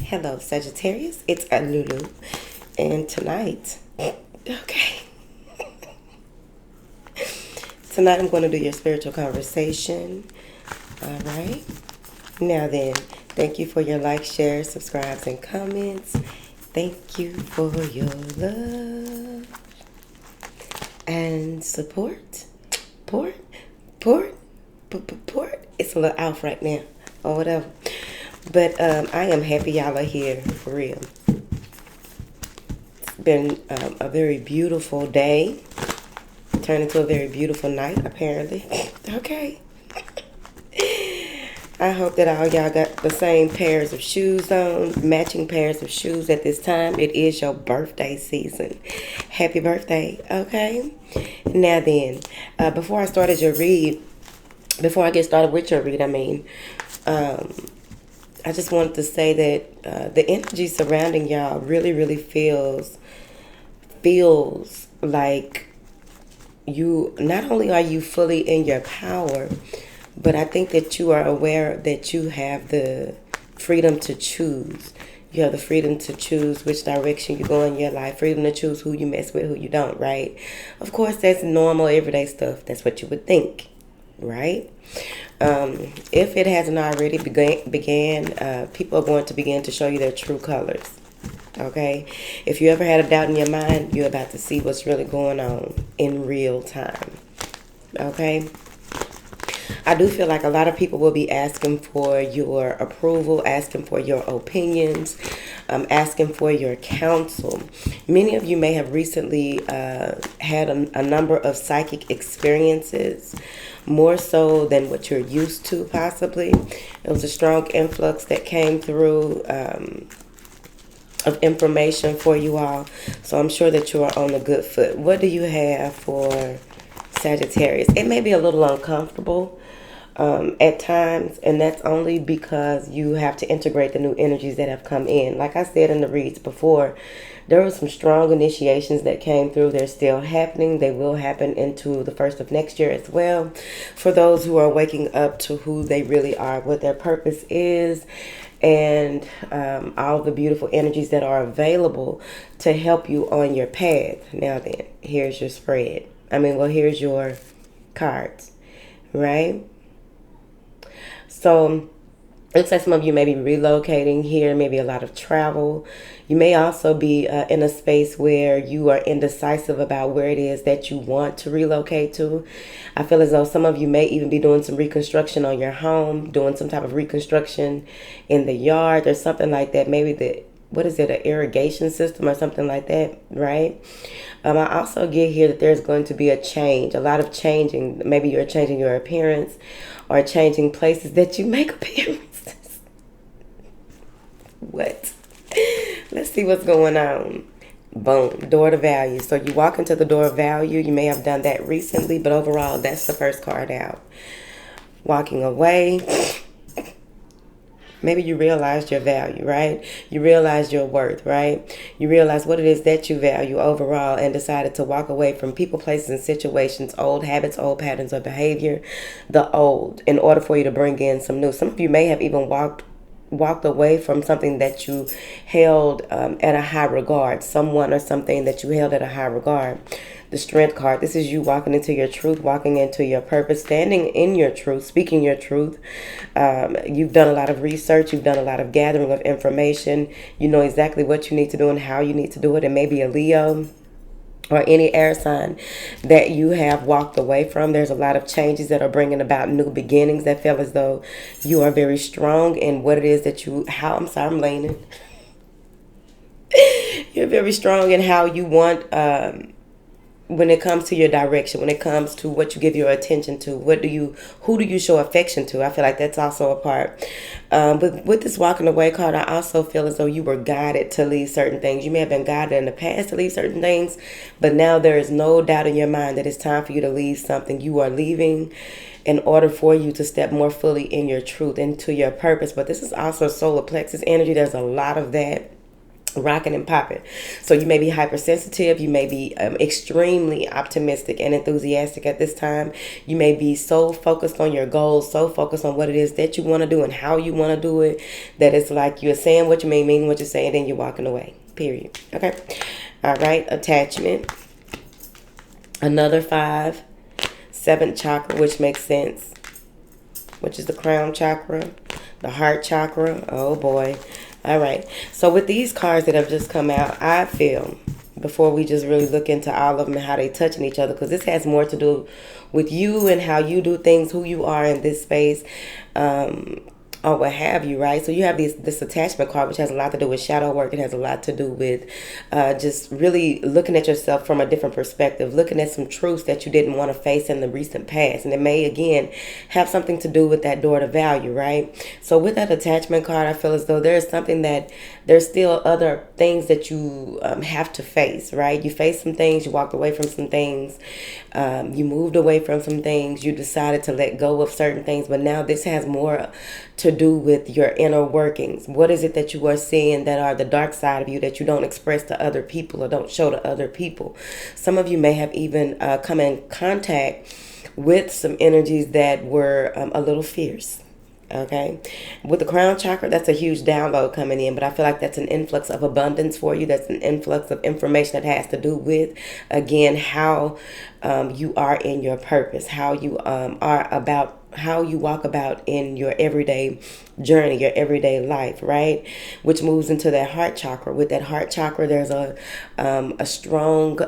Hello, Sagittarius. It's Lulu. And tonight, okay. Tonight I'm going to do your spiritual conversation. All right. Now then, thank you for your likes, shares, subscribes, and comments. Thank you for your love and support. Port. It's a little off right now or whatever. But I am happy y'all are here, for real. It's been a very beautiful day. Turned into a very beautiful night, apparently. Okay. I hope that all y'all got the same pairs of shoes on, matching pairs of shoes at this time. It is your birthday season. Happy birthday, okay? Now then, before I get started with your read, I just wanted to say that the energy surrounding y'all really feels like you, not only are you fully in your power, but I think that you are aware that you have the freedom to choose. You have the freedom to choose which direction you go in your life, freedom to choose who you mess with, who you don't, right? Of course, that's normal, everyday stuff. That's what you would think, right? If it hasn't already began, people are going to begin to show you their true colors. Okay? If you ever had a doubt in your mind, you're about to see what's really going on in real time. Okay? I do feel like a lot of people will be asking for your approval, asking for your opinions, asking for your counsel. Many of you may have recently had a number of psychic experiences, more so than what you're used to, possibly. It was a strong influx that came through of information for you all. So I'm sure that you are on a good foot. What do you have for Sagittarius? It may be a little uncomfortable at times, and that's only because you have to integrate the new energies that have come in. Like I said in the reads before, there were some strong initiations that came through. They're still happening. They will happen into the first of next year as well. For those who are waking up to who they really are, what their purpose is, and all the beautiful energies that are available to help you on your path. Now then, here's your spread. Here's your cards, right? So it looks like some of you may be relocating here, maybe a lot of travel. You may also be in a space where you are indecisive about where it is that you want to relocate to. I feel as though some of you may even be doing some reconstruction on your home, doing some type of reconstruction in the yard or something like that. Maybe an irrigation system or something like that, right? I also get here that there's going to be a change, a lot of changing. Maybe you're changing your appearance or changing places that you make appearances. What? Let's see what's going on. Boom, door to value. So you walk into the door of value. You may have done that recently, but overall, that's the first card out. Walking away. Maybe you realized your value, right? You realized your worth, right? You realized what it is that you value overall and decided to walk away from people, places, and situations, old habits, old patterns of behavior, the old, in order for you to bring in some new. Some of you may have even walked away from something that you held at a high regard, someone or something that you held at a high regard. The Strength card, this is you walking into your truth, walking into your purpose, standing in your truth, speaking your truth. You've done a lot of research. You've done a lot of gathering of information. You know exactly what you need to do and how you need to do it. It may be a Leo or any air sign that you have walked away from. There's a lot of changes that are bringing about new beginnings. I feel as though you are very strong in what it is that I'm leaning. You're very strong in how you want, when it comes to your direction, when it comes to what you give your attention to, who do you show affection to? I feel like that's also a part. But with this walking away card, I also feel as though you were guided to leave certain things. You may have been guided in the past to leave certain things, but now there is no doubt in your mind that it's time for you to leave something. You are leaving in order for you to step more fully in your truth, into your purpose. But this is also solar plexus energy. There's a lot of that rocking and popping. So you may be hypersensitive. You may be extremely optimistic and enthusiastic at this time. You may be so focused on your goals, so focused on what it is that you want to do and how you want to do it, that it's like you're saying what you mean what you're saying, then you're walking away. Period. Okay. All right. Attachment. Another 5. 7th chakra, which makes sense, which is the crown chakra, the heart chakra. Oh boy. All right. So with these cards that have just come out, I feel, before we just really look into all of them and how they touching each other, because this has more to do with you and how you do things, who you are in this space, or what have you, right? So you have this attachment card, which has a lot to do with shadow work. It has a lot to do with just really looking at yourself from a different perspective, looking at some truths that you didn't want to face in the recent past. And it may, again, have something to do with that door to value, right? So with that attachment card, I feel as though there's something that there's still other things that you have to face, right? You faced some things, you walked away from some things, you moved away from some things, you decided to let go of certain things, but now this has more to do with your inner workings. What is it that you are seeing that are the dark side of you that you don't express to other people or don't show to other people? Some of you may have even come in contact with some energies that were a little fierce. Okay. With the crown chakra, that's a huge download coming in, but I feel like that's an influx of abundance for you. That's an influx of information that has to do with, again, how you are in your purpose, how you are about, how you walk about in your everyday journey, your everyday life, right? Which moves into that heart chakra. With that heart chakra, there's a strong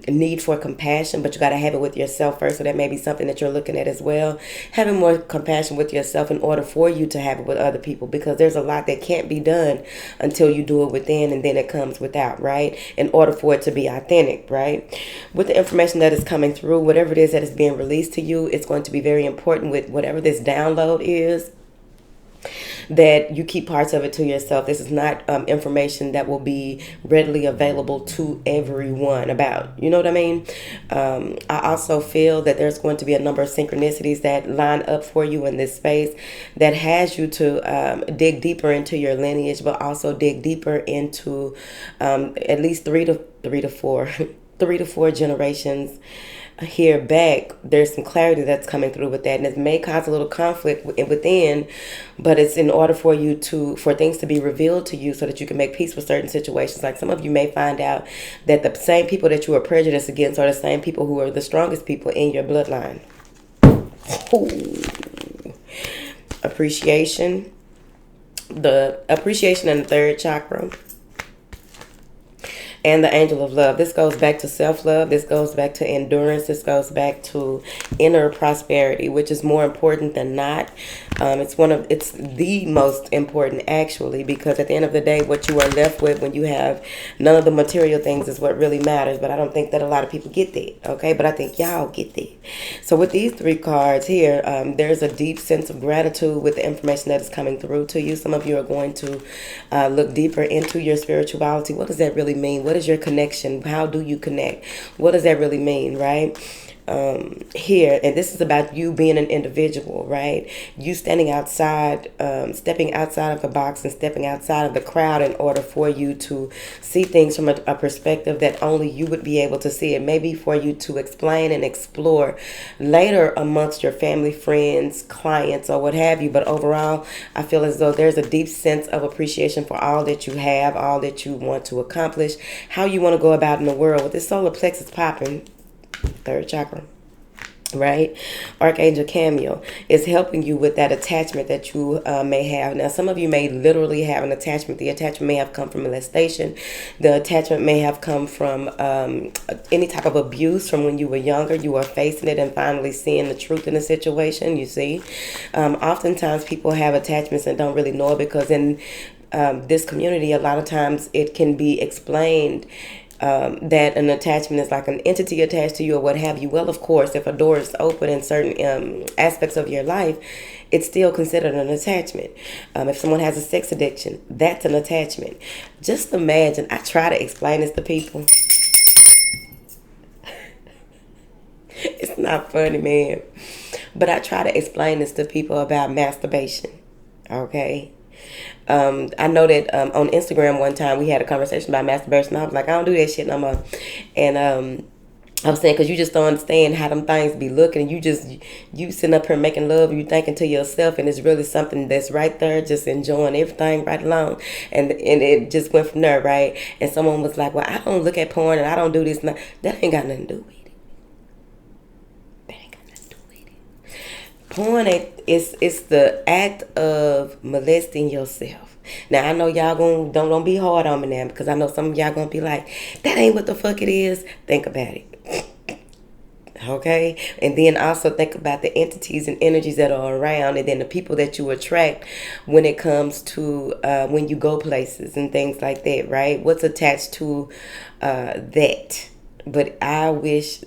need for compassion, but you got to have it with yourself first. So that may be something that you're looking at as well. Having more compassion with yourself in order for you to have it with other people, because there's a lot that can't be done until you do it within, and then it comes without, right? In order for it to be authentic, right? With the information that is coming through, whatever it is that is being released to you, it's going to be very important with whatever this download is, that you keep parts of it to yourself. This is not information that will be readily available to everyone about. You know what I mean? I also feel that there's going to be a number of synchronicities that line up for you in this space that has you to dig deeper into your lineage, but also dig deeper into at least three to four generations here back. There's some clarity that's coming through with that, and it may cause a little conflict within, but it's in order for things to be revealed to you so that you can make peace with certain situations. Like some of you may find out that the same people that you are prejudiced against are the same people who are the strongest people in your bloodline. Ooh. Appreciation. The appreciation in the 3rd chakra. And the angel of love. This goes back to self-love. This goes back to endurance. This goes back to inner prosperity, which is more important than not. It's the most important, actually, because at the end of the day, what you are left with when you have none of the material things is what really matters. But I don't think that a lot of people get that, okay? But I think y'all get that. So with these 3 cards here, there's a deep sense of gratitude with the information that is coming through to you. Some of you are going to look deeper into your spirituality. What does that really mean? What is your connection? How do you connect? What does that really mean, right? Here, and this is about you being an individual, right? You standing outside, stepping outside of the box and stepping outside of the crowd in order for you to see things from a perspective that only you would be able to see. It may be for you to explain and explore later amongst your family, friends, clients, or what have you. But overall, I feel as though there's a deep sense of appreciation for all that you have, all that you want to accomplish, how you want to go about in the world. With this solar plexus popping, 3rd chakra, right? Archangel Cameo is helping you with that attachment that you may have. Now, some of you may literally have an attachment. The attachment may have come from molestation. The attachment may have come from any type of abuse from when you were younger. You are facing it and finally seeing the truth in the situation, you see. Oftentimes, people have attachments and don't really know it, because in this community, a lot of times it can be explained that an attachment is like an entity attached to you or what have you. Well, of course, if a door is open in certain aspects of your life, it's still considered an attachment. If someone has a sex addiction, that's an attachment. Just imagine, I try to explain this to people. It's not funny, man. But I try to explain this to people about masturbation, okay? I know that on Instagram one time we had a conversation about masturbation. I was like, I don't do that shit no more. And I was saying, because you just don't understand how them things be looking. You sitting up here making love, you thinking to yourself, and it's really something that's right there, just enjoying everything right along. And it just went from there, right? And someone was like, well, I don't look at porn and I don't do this. That ain't got nothing to do with it. That ain't got nothing to do with it. Porn it's the act of molesting yourself. Now I know y'all don't be hard on me now, because I know some of y'all gonna be like, that ain't what the fuck it is. Think about it. Okay, and then also think about the entities and energies that are around, and then the people that you attract when it comes to when you go places and things like that, right? What's attached to that? But I don't wish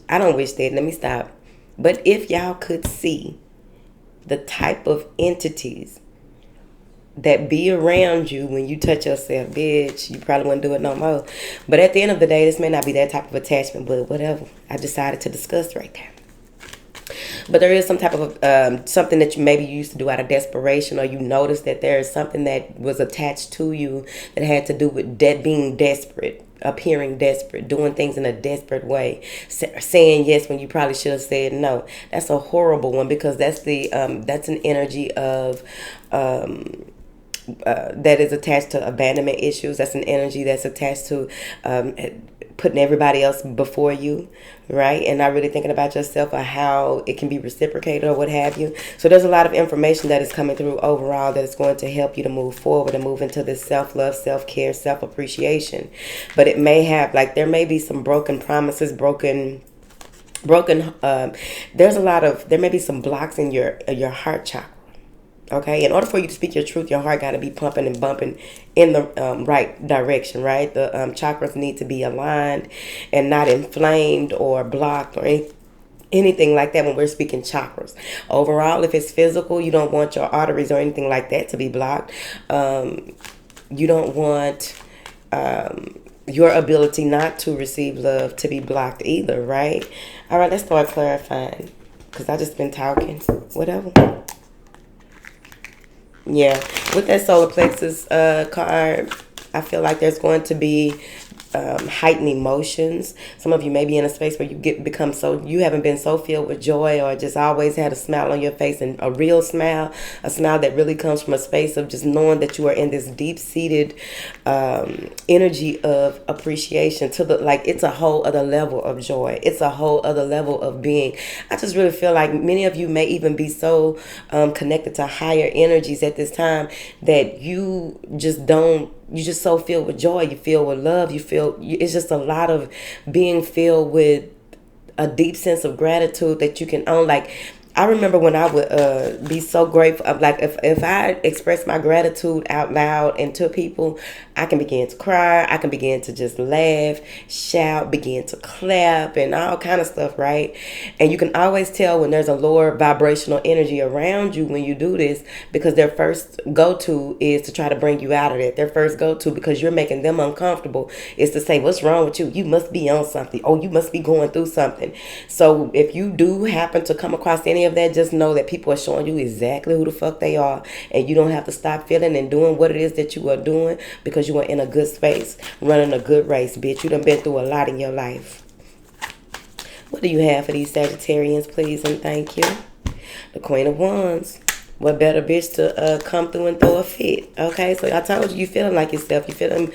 that. Let me stop. But if y'all could see the type of entities that be around you when you touch yourself, bitch, you probably wouldn't do it no more. But at the end of the day, this may not be that type of attachment, but whatever. I decided to discuss right there. But there is some type of something that you maybe used to do out of desperation, or you noticed that there is something that was attached to you that had to do with being desperate, appearing desperate, doing things in a desperate way, saying yes when you probably should have said no. That's a horrible one, because that's an energy of that is attached to abandonment issues. That's an energy that's attached to putting everybody else before you, right? And not really thinking about yourself or how it can be reciprocated or what have you. So there's a lot of information that is coming through overall that is going to help you to move forward and move into this self-love, self-care, self-appreciation. But it may have, like, there may be some broken promises, there may be some blocks in your heart chakra. Okay, in order for you to speak your truth, your heart got to be pumping and bumping in the right direction, right? The chakras need to be aligned and not inflamed or blocked or anything like that when we're speaking chakras. Overall, if it's physical, you don't want your arteries or anything like that to be blocked. You don't want your ability not to receive love to be blocked either, right? All right, let's start clarifying, because I just been talking. Whatever. Yeah, with that solar plexus card, I feel like there's going to be heightened emotions. Some of you may be in a space where you haven't been so filled with joy, or just always had a smile on your face, and a real smile, a smile that really comes from a space of just knowing that you are in this deep-seated energy of appreciation it's a whole other level of joy. It's a whole other level of being. I just really feel like many of you may even be so connected to higher energies at this time that you're just so filled with joy. You feel with love. It's just a lot of being filled with a deep sense of gratitude that you can own. Like, I remember when I would be so grateful. Like, if I express my gratitude out loud and to people, I can begin to cry. I can begin to just laugh, shout, begin to clap, and all kind of stuff, right? And you can always tell when there's a lower vibrational energy around you when you do this, because their first go-to is to try to bring you out of it. Their first go-to, because you're making them uncomfortable, is to say, what's wrong with you? You must be on something. Oh, you must be going through something. So if you do happen to come across any of that, just know that people are showing you exactly who the fuck they are, and you don't have to stop feeling and doing what it is that you are doing, because you are in a good space, running a good race, bitch. You done been through a lot in your life. What do you have for these Sagittarians, please and thank you? The Queen of Wands. What better bitch to come through and throw a fit? Okay, so I told you feeling like yourself. You feeling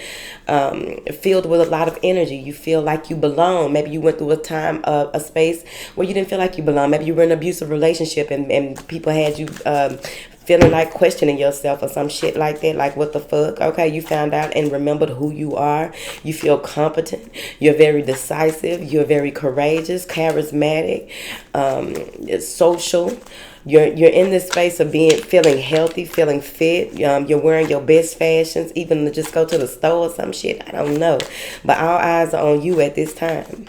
filled with a lot of energy. You feel like you belong. Maybe you went through a time, a space where you didn't feel like you belong. Maybe you were in an abusive relationship and people had you feeling like questioning yourself or some shit like that. Like, what the fuck? Okay, you found out and remembered who you are. You feel competent. You're very decisive. You're very courageous, charismatic, social. You're in this space of feeling healthy, feeling fit. You're wearing your best fashions, even to just go to the store or some shit. I don't know. But all eyes are on you at this time.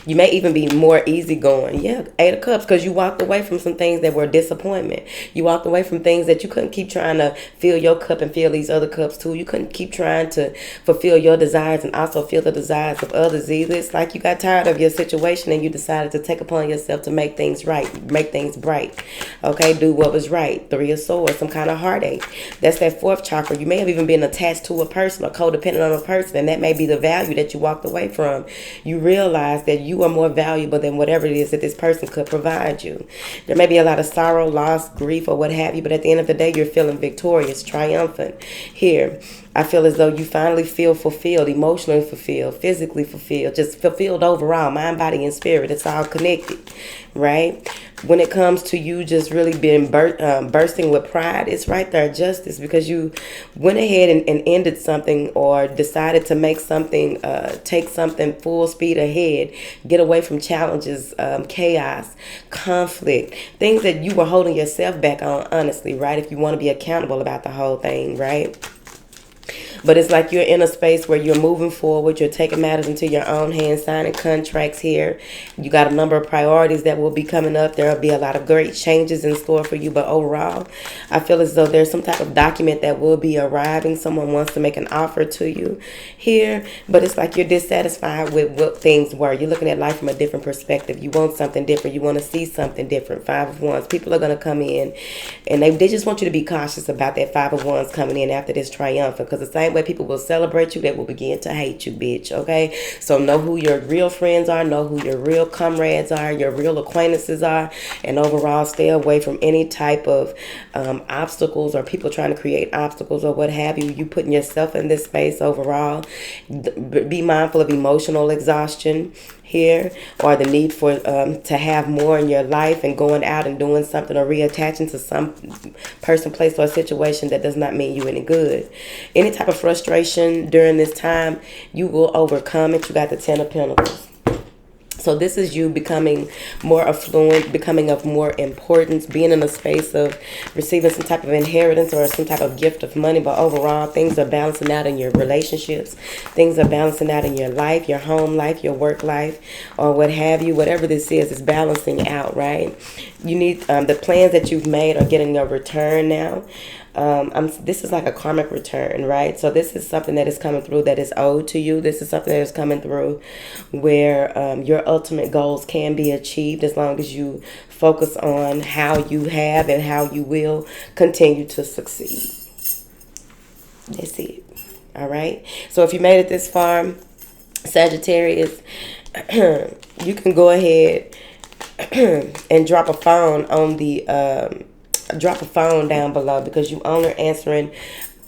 You may even be more easygoing. Yeah, 8 of Cups, because you walked away from some things that were disappointment. You walked away from things that you couldn't keep trying to fill your cup and fill these other cups too. You couldn't keep trying to fulfill your desires and also fill the desires of others either. It's like you got tired of your situation and you decided to take upon yourself to make things right, make things bright. Okay, do what was right. 3 of Swords, some kind of heartache. That's that 4th chakra. You may have even been attached to a person or codependent on a person, and that may be the value that you walked away from. You realize that you are more valuable than whatever it is that this person could provide you. There may be a lot of sorrow, loss, grief, or what have you, but at the end of the day, you're feeling victorious, triumphant. Here, I feel as though you finally feel fulfilled, emotionally fulfilled, physically fulfilled, just fulfilled overall, mind, body, and spirit. It's all connected, right? When it comes to you just really being bursting with pride, it's right there, justice, because you went ahead and ended something or decided to make something, take something full speed ahead, get away from challenges, chaos, conflict, things that you were holding yourself back on, honestly, right? If you want to be accountable about the whole thing, right? But it's like you're in a space where you're moving forward. You're taking matters into your own hands, signing contracts here. You got a number of priorities that will be coming up. There will be a lot of great changes in store for you. But overall, I feel as though there's some type of document that will be arriving. Someone wants to make an offer to you here. But it's like you're dissatisfied with what things were. You're looking at life from a different perspective. You want something different. You want to see something different. 5 of Wands. People are going to come in and they just want you to be cautious about that 5 of Wands coming in after this triumphant. Because the same way people will celebrate you, they will begin to hate you, bitch. Okay, so know who your real friends are, know who your real comrades are, your real acquaintances are, and overall stay away from any type of obstacles or people trying to create obstacles or what have you. You putting yourself in this space overall. Be mindful of emotional exhaustion here, or the need for to have more in your life and going out and doing something or reattaching to some person, place, or situation that does not mean you any good. Any type of frustration during this time, you will overcome it. You got the 10 of Pentacles. So this is you becoming more affluent, becoming of more importance, being in a space of receiving some type of inheritance or some type of gift of money. But overall, things are balancing out in your relationships. Things are balancing out in your life, your home life, your work life, or what have you. Whatever this is balancing out, right? You need the plans that you've made are getting a return now. This is like a karmic return, right? So this is something that is coming through that is owed to you. This is something that is coming through where your ultimate goals can be achieved as long as you focus on how you have and how you will continue to succeed. That's it. All right. So if you made it this far, Sagittarius, you can go ahead and drop a phone on the drop a phone down below, because you only answering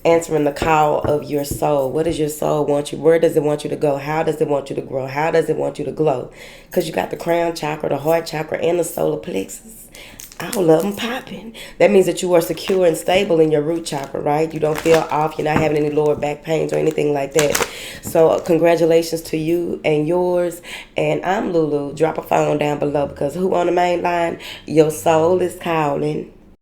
the call of your soul. What does your soul want you? Where does it want you to go? How does it want you to grow? How does it want you to glow? Because you got the crown chakra, the heart chakra, and the solar plexus. All of them popping. That means that you are secure and stable in your root chakra, right? You don't feel off. You're not having any lower back pains or anything like that. So congratulations to you and yours. And I'm Lulu. Drop a phone down below, because who on the main line? Your soul is calling.